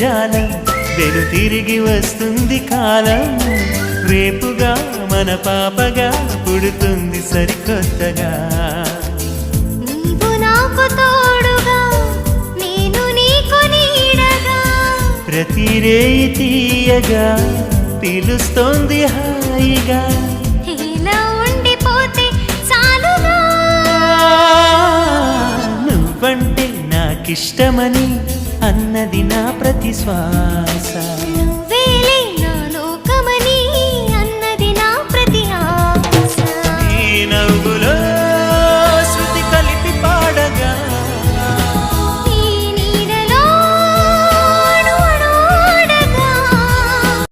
జాలం వెను తిరిగి వస్తుంది కాలం రేపుగా మన పాపగా పుడుతుంది సరికొత్తగా నీవు నాకు తోడుగా నేను నీకు నీడగా ప్రతి రేయి తీయగా పిలుస్తోంది హాయిగా ఇలా ఉండిపోతే చాలుగా నువ్వంటే నాకిష్టమని అన్నది నా ప్రతి శ్వాస